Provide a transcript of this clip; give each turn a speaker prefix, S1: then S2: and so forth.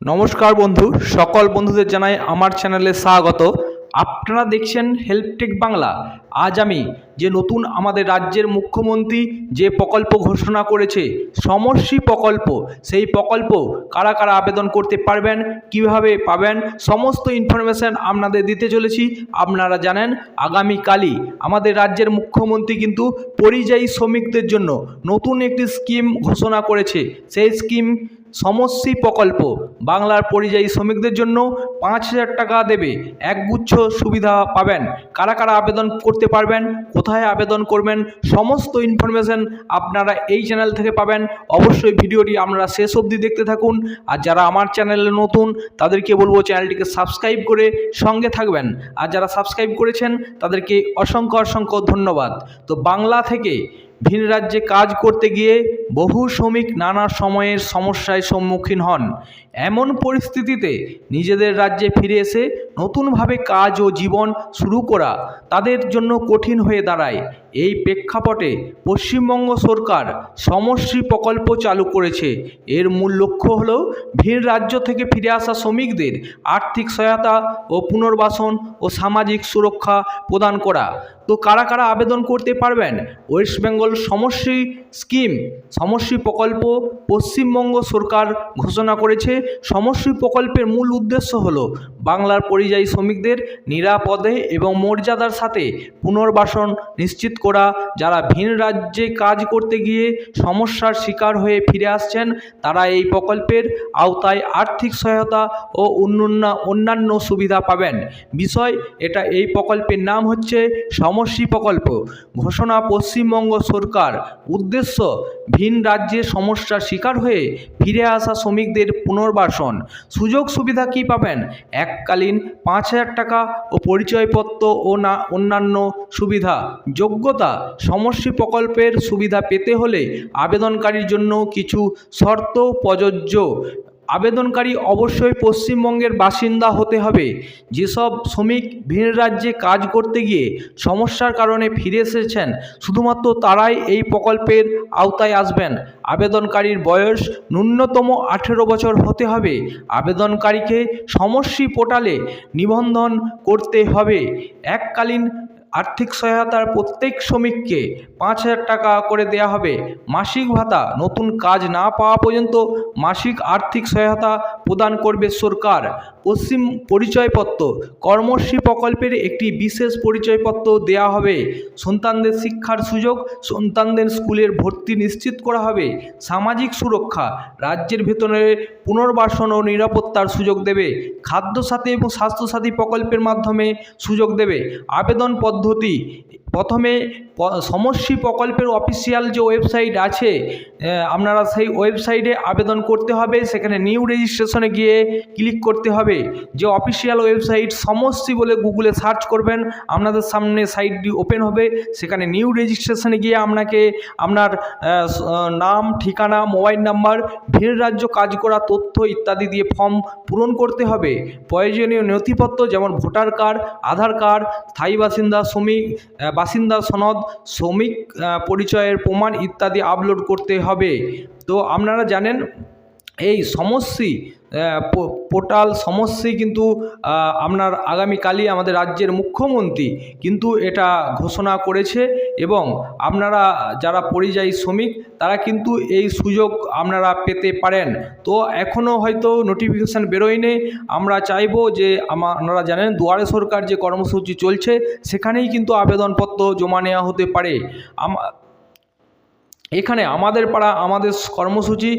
S1: নমস্কার বন্ধু, সকল বন্ধুদের জানাই আমার চ্যানেলে স্বাগত। আপনারা দেখছেন হেল্পটেক বাংলা। আজ আমি যে নতুন আমাদের রাজ্যের মুখ্যমন্ত্রী যে প্রকল্প ঘোষণা করেছে সমশ্রী প্রকল্প, সেই প্রকল্প কারা কারা আবেদন করতে পারবেন, কিভাবে পাবেন, সমস্ত ইনফরমেশান আপনাদের দিতে চলেছি। আপনারা জানেন আগামীকালই আমাদের রাজ্যের মুখ্যমন্ত্রী কিন্তু পরিযায়ী শ্রমিকদের জন্য নতুন একটি স্কিম ঘোষণা করেছে। সেই স্কিম সমশ্রী প্রকল্প বাংলার পরিযায়ী শ্রমিকদের জন্য 5,000 টাকা দেবে, একগুচ্ছ সুবিধা পাবেন। কারা কারা আবেদন করতে পারবেন, কোথায় আবেদন করবেন, সমস্ত ইনফরমেশান আপনারা এই চ্যানেল থেকে পাবেন। অবশ্যই ভিডিওটি আপনারা শেষ অবধি দেখতে থাকুন। আর যারা আমার চ্যানেলে নতুন তাদেরকে বলবো চ্যানেলটিকে সাবস্ক্রাইব করে সঙ্গে থাকবেন। আর যারা সাবস্ক্রাইব করেছেন তাদেরকে অসংখ্য অসংখ্য ধন্যবাদ। তো বাংলা থেকে ভিন রাজ্যে কাজ করতে গিয়ে বহু শ্রমিক নানা সময়ের সমস্যায় সম্মুখীন হন। এমন পরিস্থিতিতে নিজেদের রাজ্যে ফিরে এসে নতুনভাবে কাজ ও জীবন শুরু করা তাদের জন্য কঠিন হয়ে দাঁড়ায়। এই প্রেক্ষাপটে পশ্চিমবঙ্গ সরকার সমশ্রী প্রকল্প চালু করেছে। এর মূল লক্ষ্য হল ভিন রাজ্য থেকে ফিরে আসা শ্রমিকদের আর্থিক সহায়তা ও পুনর্বাসন ও সামাজিক সুরক্ষা প্রদান করা। তো কারা কারা আবেদন করতে পারবেন? ওয়েস্ট বেঙ্গল সমশ্রী স্কিম, সমশ্রী প্রকল্প পশ্চিমবঙ্গ সরকার ঘোষণা করেছে। সমশ্রী প্রকল্পের মূল উদ্দেশ্য হল বাংলার পরিযায়ী শ্রমিকদের নিরাপদে এবং মর্যাদার সাথে পুনর্বাসন নিশ্চিত করা। যারা ভিন রাজ্যে কাজ করতে গিয়ে সমস্যার শিকার হয়ে ফিরে আসছেন তারা এই প্রকল্পের আওতায় আর্থিক সহায়তা ও অন্যান্য সুবিধা পাবেন। এই প্রকল্পের নাম হচ্ছে সমশ্রী প্রকল্প। ঘোষণা পশ্চিমবঙ্গ সরকার। উদ্দেশ্য ভিন রাজ্যে সমস্যার শিকার হয়ে ফিরে আসা শ্রমিকদের পুনর্বাসন। সুযোগ সুবিধা কি পাবেন? এককালীন 5,000 টাকা ও পরিচয়পত্র ও অন্যান্য সুবিধা। যোগ্যতা: সমশ্রী প্রকল্পের সুবিধা পেতে হলে আবেদনকারীর জন্য কিছু শর্ত প্রযোজ্য। আবেদনকারী অবশ্যই পশ্চিমবঙ্গের বাসিন্দা হতে হবে। যেসব শ্রমিক ভিন রাজ্যে কাজ করতে গিয়ে সমস্যার কারণে ফিরে এসেছেন শুধুমাত্র তারাই এই প্রকল্পের আওতায় আসবেন। আবেদনকারীর বয়স ন্যূনতম 18 বছর হতে হবে। আবেদনকারীকে সমশ্রী পোর্টালে নিবন্ধন করতে হবে। এককালীন আর্থিক সহায়তার প্রত্যেক শ্রমিককে 5,000 টাকা করে দেওয়া হবে। মাসিক ভাতা: নতুন কাজ না পাওয়া পর্যন্ত মাসিক আর্থিক সহায়তা প্রদান করবে সরকার। পরিচয়পত্র: কর্মশ্রী প্রকল্পের একটি বিশেষ পরিচয়পত্র দেওয়া হবে। সন্তানদের শিক্ষার সুযোগ: সন্তানদের স্কুলের ভর্তি নিশ্চিত করা হবে। সামাজিক সুরক্ষা: রাজ্যের ভেতরে পুনর্বাসন ও নিরাপত্তার সুযোগ দেবে। খাদ্যসাথী এবং স্বাস্থ্যসাথী প্রকল্পের মাধ্যমে সুযোগ দেবে। আবেদন পদ্ধতি: প্রথমে সমশ্রী প্রকল্পের অফিসিয়াল যে ওয়েবসাইট আছে আপনারা সেই ওয়েবসাইটে আবেদন করতে হবে। সেখানে নিউ রেজিস্ট্রেশনে গিয়ে ক্লিক করতে হবে। যে অফিসিয়াল ওয়েবসাইট সমশ্রী বলে গুগলে সার্চ করবেন, আপনাদের সামনে সাইটটি ওপেন হবে। সেখানে নিউ রেজিস্ট্রেশনে গিয়ে আপনাকে আপনার নাম, ঠিকানা, মোবাইল নাম্বার, ভিন রাজ্য কাজ করা তথ্য ইত্যাদি দিয়ে ফর্ম পূরণ করতে হবে। প্রয়োজনীয় নথিপত্র যেমন ভোটার কার্ড, আধার কার্ড, স্থায়ী বাসিন্দা, বাসিন্দা সনদ, শ্রমিক পরিচয়ের প্রমাণ ইত্যাদি আপলোড করতে হবে। তো আপনারা জানেন এই সমশ্রী পোর্টাল সমশ্রী কিন্তু আপনার আগামীকালই আমাদের রাজ্যের মুখ্যমন্ত্রী কিন্তু এটা ঘোষণা করেছে এবং আপনারা যারা পরিযায়ী শ্রমিক তারা কিন্তু এই সুযোগ আপনারা পেতে পারেন। তো এখনও হয়তো নোটিফিকেশান বেরোয়নি। আমরা চাইবো যে আপনারা জানেন দুয়ারে সরকার যে কর্মসূচি চলছে সেখানেই কিন্তু আবেদনপত্র জমা নেওয়া হতে পারে। এখানে আমাদের পাড়া আমাদের কর্মসূচি